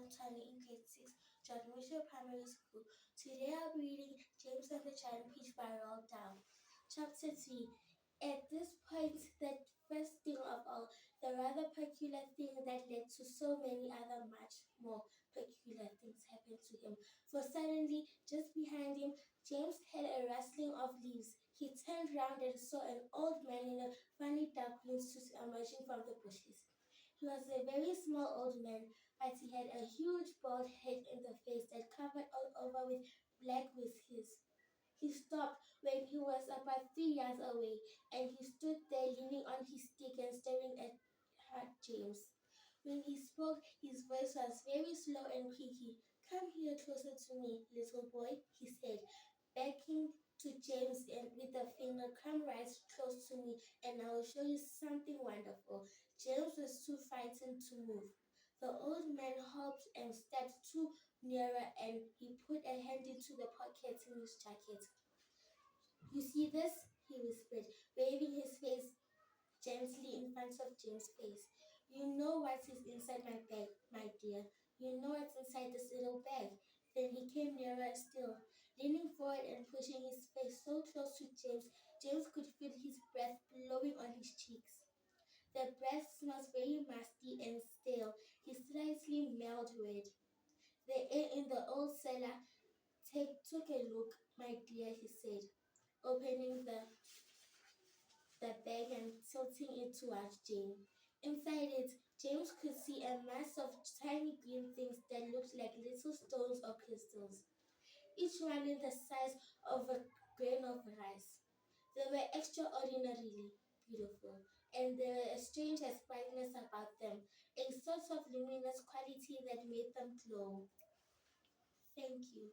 Thoane in grade 6, John Mitchell Primary School. Today I'll be reading James and the Giant Peach by Roald Dahl. Chapter 3. At this point, the first thing of all, the rather peculiar thing that led to so many other much more peculiar things happened to him. For suddenly, just behind him, James heard a rustling of leaves. He turned round and saw an old man in a funny dark green suit emerging from the bushes. He was a very small old man, but he had a huge bald head in the face that covered all over with black whiskers. He stopped when he was about 3 yards away, and he stood there leaning on his stick and staring at James. When he spoke, his voice was very slow and creaky. "Come here closer to me, little boy," he said, beckoning to James and with a finger. "Come right close to me, and I will show you something wonderful." James was too frightened to move. The old man hopped and stepped too nearer, and he put a hand into the pocket in his jacket. "You see this?" he whispered, waving his face gently in front of James' face. "You know what is inside my bag, my dear. You know what's inside this little bag." Then he came nearer still, leaning forward and pushing his face so close to James, James could feel his breath blowing on his cheeks. The breath smells very musty and stale. He slightly smelled red. "The air in the old cellar. Took a look, my dear," he said, opening the bag and tilting it towards Jane. Inside it, James could see a mass of tiny green things that looked like little stones or crystals, each one in the size of a grain of rice. They were extraordinarily beautiful, and there was a strange brightness about them, a sort of luminous quality that made them glow. Thank you.